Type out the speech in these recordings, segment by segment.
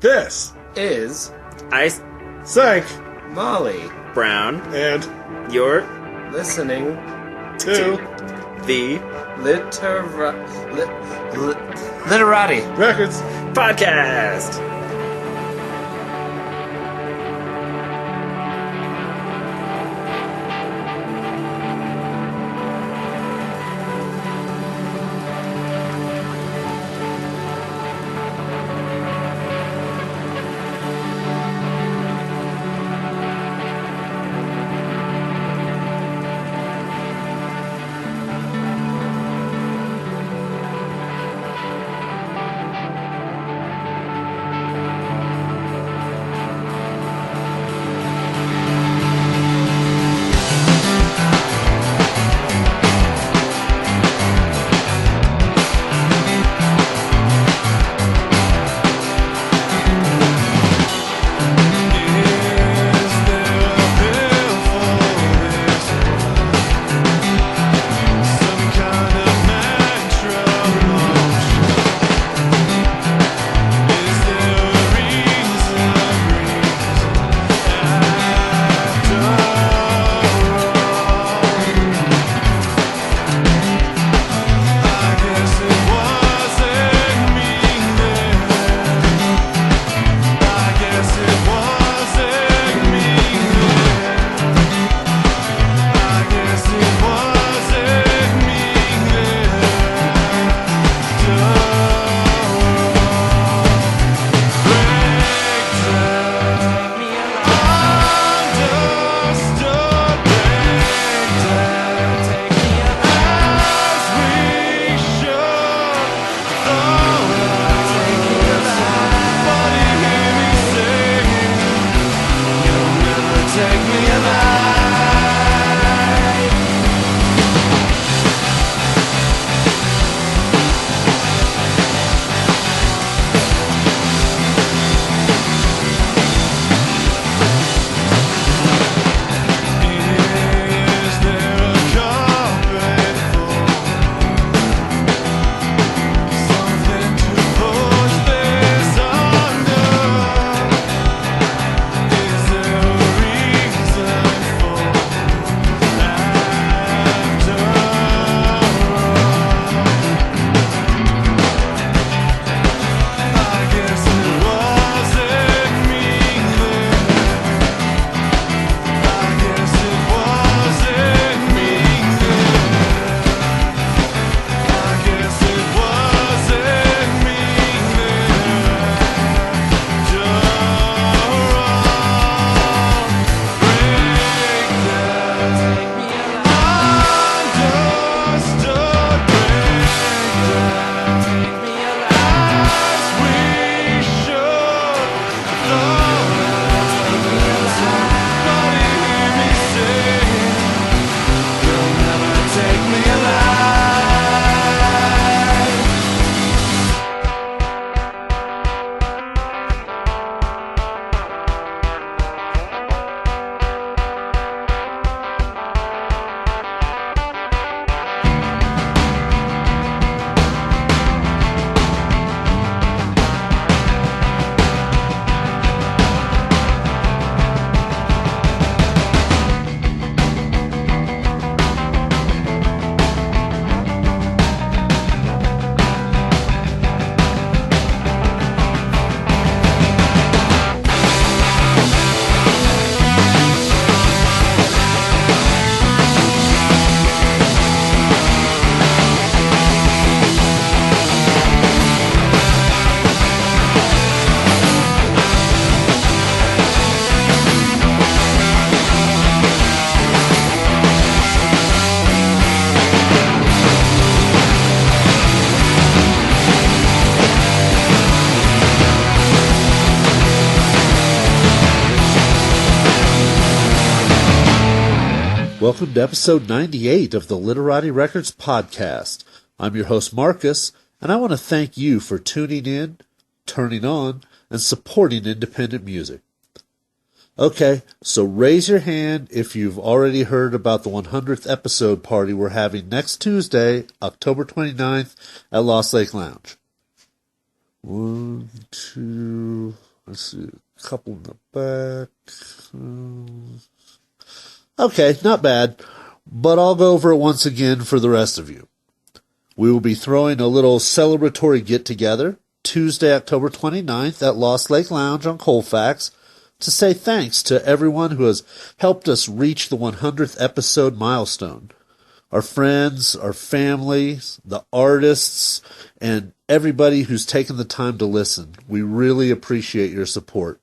This is I Sank Molly Brown, and you're listening to the Literati Records podcast. Welcome to episode 98 of the Literati Records podcast. I'm your host Marcus, and I want to thank you for tuning in, turning on, and supporting independent music. Okay, so raise your hand if you've already heard about the 100th episode party we're having next Tuesday, October 29th at Lost Lake Lounge. 1, 2... Let's see, a couple in the back. Okay, not bad, but I'll go over it once again for the rest of you. We will be throwing a little celebratory get-together Tuesday, October 29th at Lost Lake Lounge on Colfax to say thanks to everyone who has helped us reach the 100th episode milestone. Our friends, our families, the artists, and everybody who's taken the time to listen. We really appreciate your support.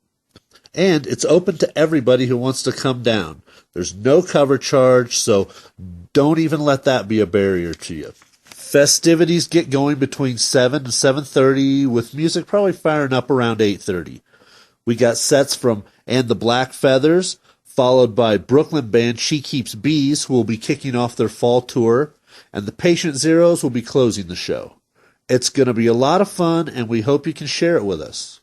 And it's open to everybody who wants to come down. There's no cover charge, so don't even let that be a barrier to you. Festivities get going between 7 and 7:30, with music probably firing up around 8:30. We got sets from And the Black Feathers, followed by Brooklyn band She Keeps Bees, who will be kicking off their fall tour, and the Patient Zeros will be closing the show. It's going to be a lot of fun, and we hope you can share it with us.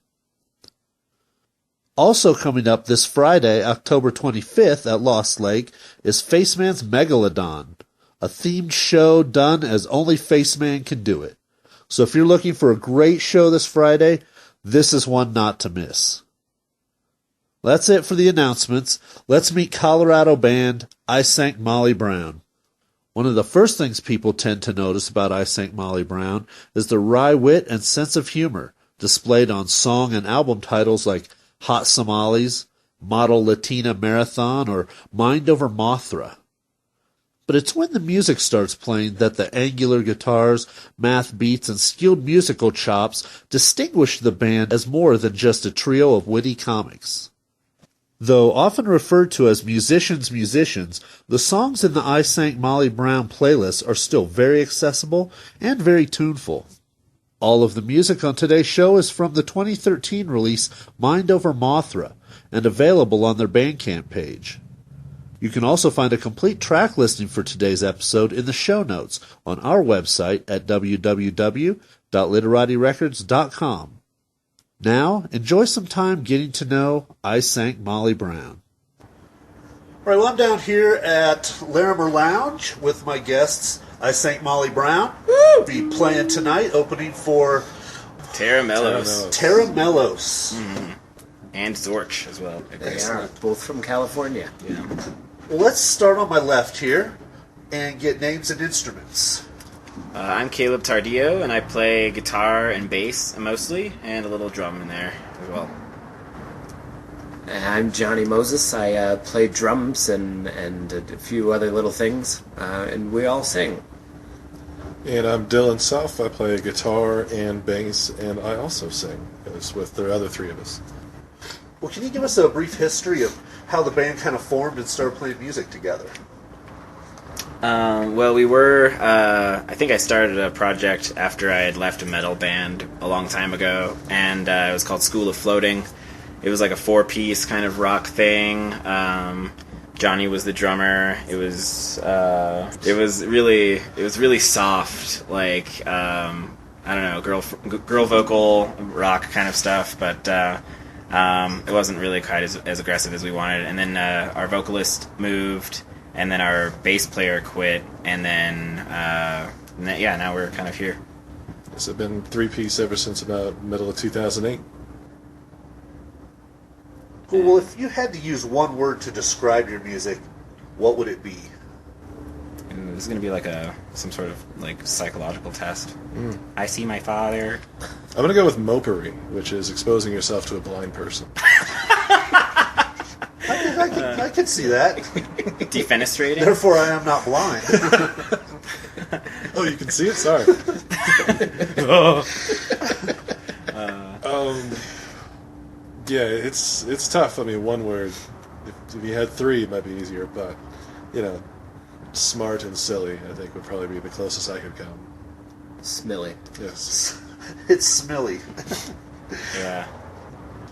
Also coming up this Friday, October 25th at Lost Lake, is Faceman's Megalodon, a themed show done as only Faceman can do it. So if you're looking for a great show this Friday, this is one not to miss. That's it for the announcements. Let's meet Colorado band Sank Molly Brown. One of the first things people tend to notice about Sank Molly Brown is the wry wit and sense of humor displayed on song and album titles like Hot Somalis, Model Latina Marathon, or Mind Over Mothra. But it's when the music starts playing that the angular guitars, math beats, and skilled musical chops distinguish the band as more than just a trio of witty comics. Though often referred to as musicians, the songs in the Sank Molly Brown playlist are still very accessible and very tuneful. All of the music on today's show is from the 2013 release Mind Over Mothra and available on their Bandcamp page. You can also find a complete track listing for today's episode in the show notes on our website at www.literatirecords.com. Now, enjoy some time getting to know Sank Molly Brown. All right, well, I'm down here at Larimer Lounge with my guests, Sank Molly Brown. Woo! Be playing tonight, opening for Terra Mellos. Mm-hmm. And Zorch as well. They are both from California. Yeah. Well, let's start on my left here and get names and instruments. I'm Caleb Tardillo, and I play guitar and bass mostly, and a little drum in there as well. And I'm Johnny Moses. I play drums and a few other little things, and we all sing. And I'm Dylan Self. I play guitar and bass, and I also sing, as with the other three of us. Well, can you give us a brief history of how the band kind of formed and started playing music together? Well, we were, I think I started a project after I had left a metal band a long time ago, and it was called School of Floating. It was like a 4-piece kind of rock thing. Johnny was the drummer. It was really soft, like, I don't know, girl vocal rock kind of stuff, but it wasn't really quite as aggressive as we wanted. And then our vocalist moved, and then our bass player quit, and then now we're kind of here. It's been 3-piece ever since about middle of 2008. Cool. Well, if you had to use one word to describe your music, what would it be? This is going to be like some sort of like psychological test. I see my father. I'm going to go with mopery, which is exposing yourself to a blind person. I can see that. Defenestrating? Therefore, I am not blind. Oh, you can see it? Sorry. Yeah, it's tough. I mean, one word. If you had 3, it might be easier, but, smart and silly, I think, would probably be the closest I could come. Smilly. Yes. It's Smilly. Yeah.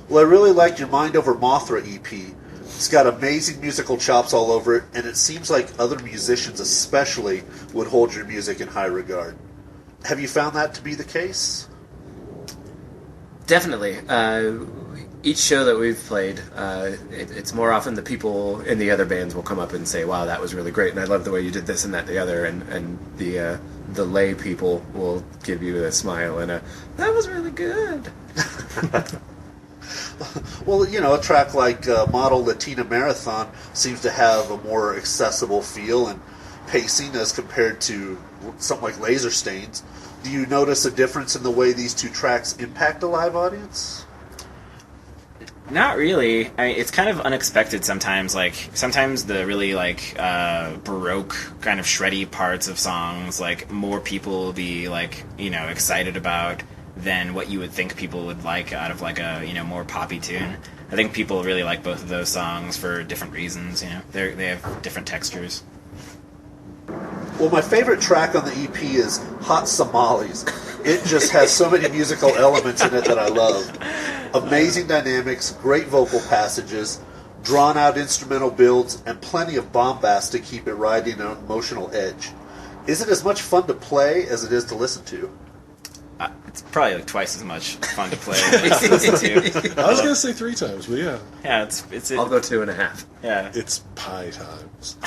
Well, I really liked your Mind Over Mothra EP. It's got amazing musical chops all over it, and it seems like other musicians especially would hold your music in high regard. Have you found that to be the case? Definitely. Each show that we've played, it's more often the people in the other bands will come up and say, wow, that was really great, and I love the way you did this and that and the other, and the lay people will give you a smile and a, that was really good. Well, a track like Model Latina Marathon seems to have a more accessible feel and pacing as compared to something like Laser Stains. Do you notice a difference in the way these two tracks impact a live audience? Not really. I mean, it's kind of unexpected sometimes. Like, sometimes the really, Baroque kind of shreddy parts of songs, more people will be, excited about than what you would think people would like out of, a, more poppy tune. I think people really like both of those songs for different reasons, They have different textures. Well, my favorite track on the EP is Hot Somalis. It just has so many musical elements in it that I love. Amazing dynamics, great vocal passages, drawn-out instrumental builds, and plenty of bombast to keep it riding an emotional edge. Is it as much fun to play as it is to listen to? It's probably twice as much fun to play as to listen to. I was going to say 3 times, but yeah. Yeah, I'll go 2.5. Yeah. It's pie times.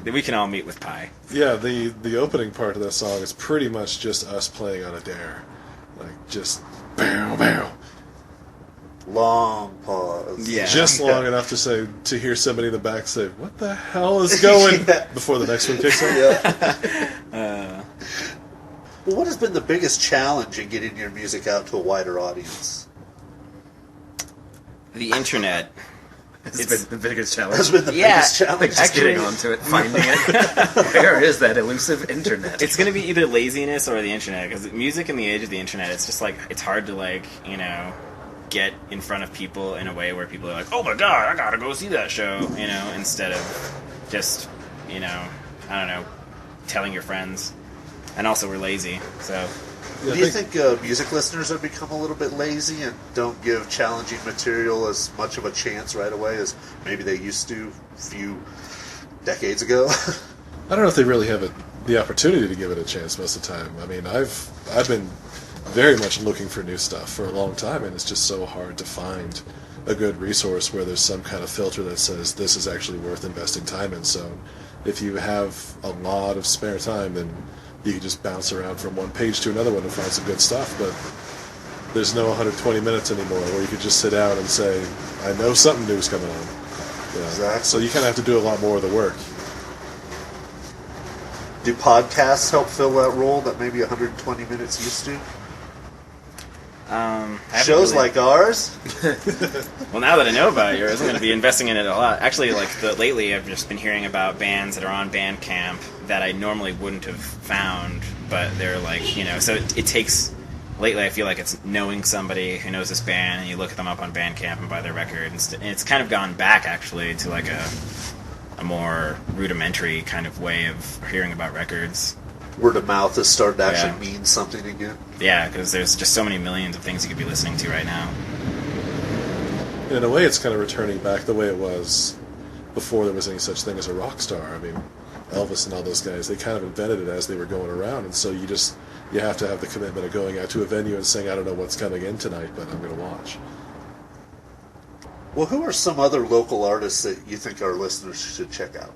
We can all meet with pie. Yeah, the opening part of that song is pretty much just us playing on a dare. Just bow, bow. Long pause. Yeah. Just long enough to hear somebody in the back say, "What the hell is going?" before the next one kicks in. Yeah. Well, what has been the biggest challenge in getting your music out to a wider audience? The internet. It's been the biggest challenge. That's been the biggest challenge. Just getting onto it, finding it. Where is that elusive internet? It's going to be either laziness or the internet, because music in the age of the internet, it's just it's hard to get in front of people in a way where people are like, oh my god, I gotta go see that show, instead of just, I don't know, telling your friends. And also we're lazy, so... Do you think music listeners have become a little bit lazy and don't give challenging material as much of a chance right away as maybe they used to a few decades ago? I don't know if they really have the opportunity to give it a chance most of the time. I mean, I've been very much looking for new stuff for a long time, and it's just so hard to find a good resource where there's some kind of filter that says this is actually worth investing time in. So if you have a lot of spare time, then you can just bounce around from one page to another one and find some good stuff. But there's no 120 minutes anymore where you could just sit down and say, I know something new's coming on. Exactly. So you kind of have to do a lot more of the work. Do podcasts help fill that role that maybe 120 minutes used to? Shows like ours? Well, now that I know about yours, I'm going to be investing in it a lot. Actually, lately I've just been hearing about bands that are on Bandcamp that I normally wouldn't have found, but they're so it takes... Lately I feel like it's knowing somebody who knows this band, and you look them up on Bandcamp and buy their record, and it's kind of gone back, actually, to a more rudimentary kind of way of hearing about records. Word of mouth has started to actually mean something again. Yeah, because there's just so many millions of things you could be listening to right now. In a way, it's kind of returning back the way it was before there was any such thing as a rock star. I mean, Elvis and all those guys, they kind of invented it as they were going around, and so you have to have the commitment of going out to a venue and saying, I don't know what's coming in tonight, but I'm going to watch. Well, who are some other local artists that you think our listeners should check out?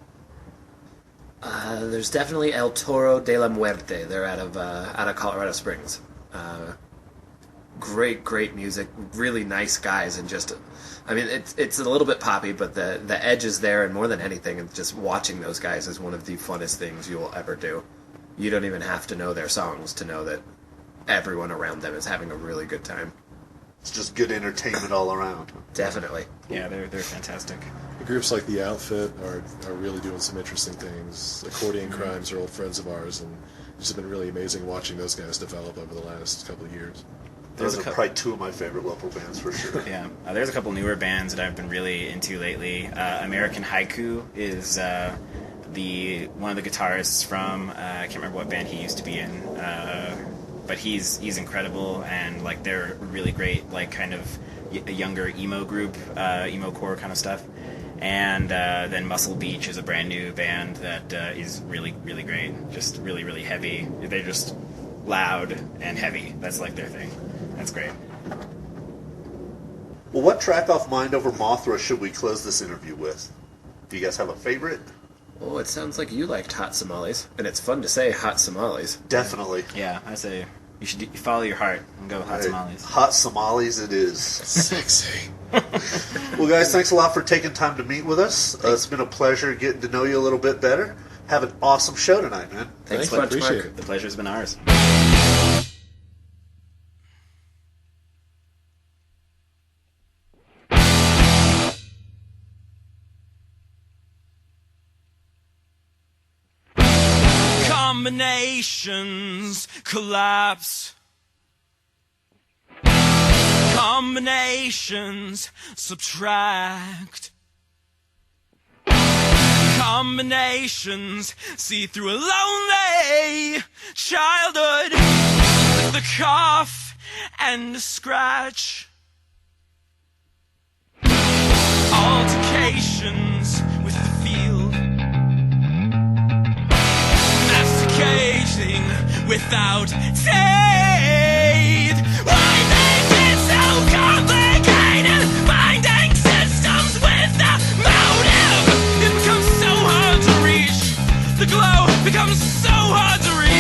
There's definitely El Toro de la Muerte. They're out of Colorado Springs. Great music, really nice guys, and just, I mean, it's a little bit poppy, but the edge is there, and more than anything, and just watching those guys is one of the funnest things you will ever do. You don't even have to know their songs to know that everyone around them is having a really good time. It's just good entertainment all around. Definitely. Yeah, they're fantastic. Groups like The Outfit are really doing some interesting things. Accordion Crimes are old friends of ours, and it's been really amazing watching those guys develop over the last couple of years. Those are probably two of my favorite local bands for sure. Yeah, there's a couple newer bands that I've been really into lately. American Haiku is one of the guitarists from I can't remember what band he used to be in, but he's incredible, and they're really great, kind of a younger emo group, emo core kind of stuff. And then Muscle Beach is a brand new band that is really, really great. Just really, really heavy. They're just loud and heavy. That's their thing. That's great. Well, what track off Mind Over Mothra should we close this interview with? Do you guys have a favorite? Oh, it sounds like you liked Hot Somalis, and it's fun to say Hot Somalis. Definitely. Yeah, I say You should follow your heart and go with hot tamales. Hot Somalis it is. Sexy. Well, guys, thanks a lot for taking time to meet with us. It's been a pleasure getting to know you a little bit better. Have an awesome show tonight, man. Thanks I so much, appreciate Mark. it. The pleasure's been ours. Combinations collapse. Combinations subtract. Combinations see through a lonely childhood with the cough and the scratch. Altercations with the field. Masticating without taste. Why make it so complicated? Finding systems without motive. It becomes so hard to reach. The glow becomes so hard to reach.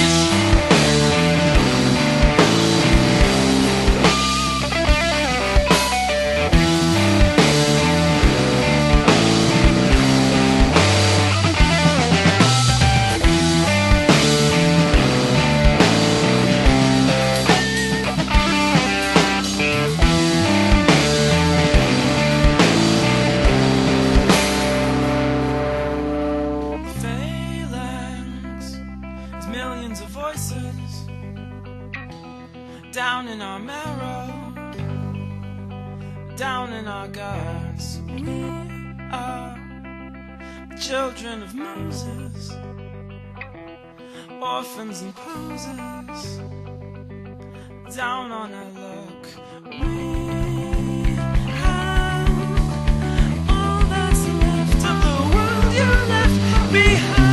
Down in our marrow, down in our guts. We are the children of Moses, orphans and posers, down on our luck. We have all that's left of the world you left behind.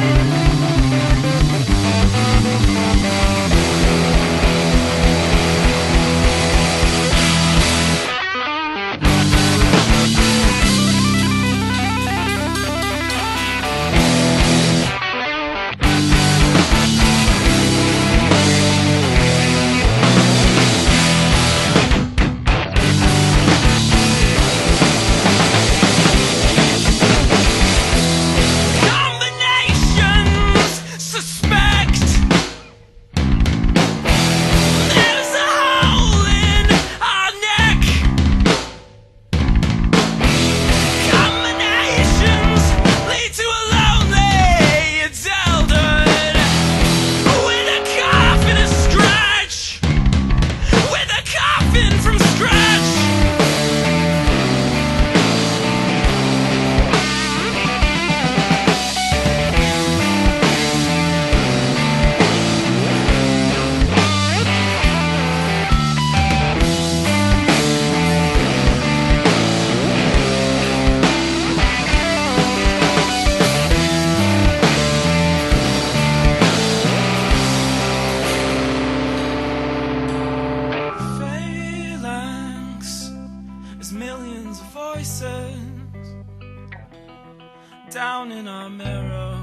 Down in our marrow,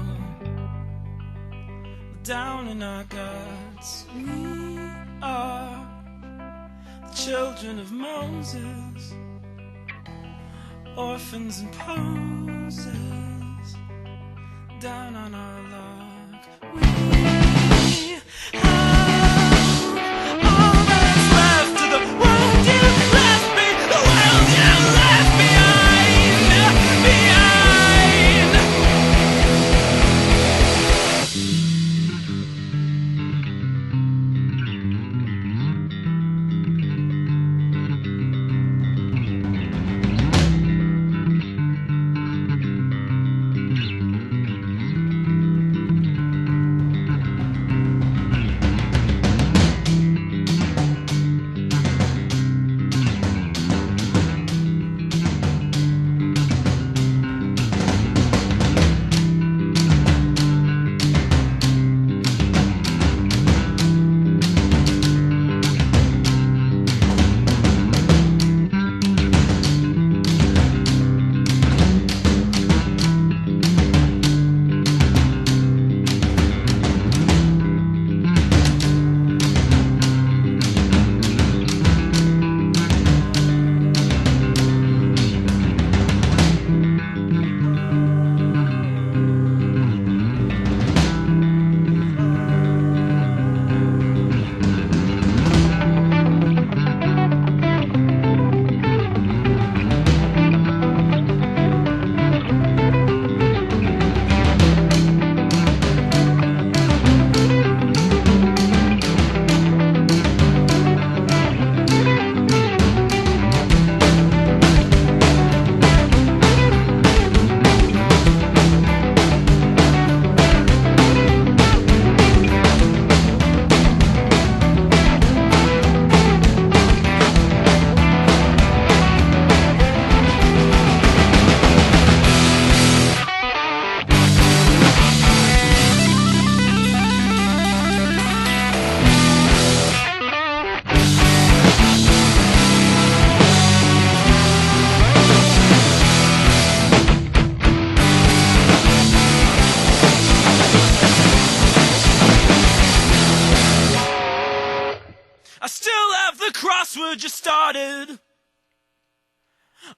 down in our guts. We are the children of Moses, orphans and posers, down on our luck. We have all that's left of the world you left me, the world you left behind, behind.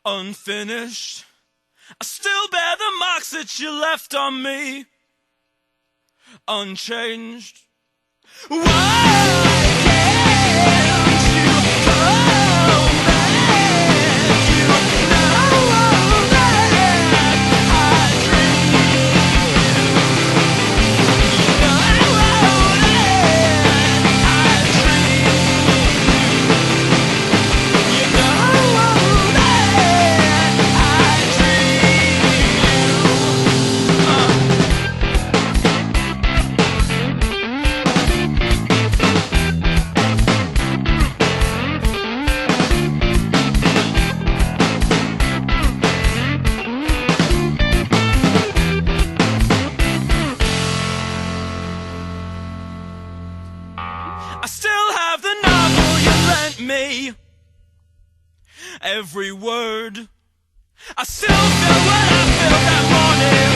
unfinished. I still bear the marks that you left on me, unchanged. Why can't you come back? You know that I dream you. You know that I dream you. You know that I I still have the novel you lent me, every word. I still feel what I felt that morning.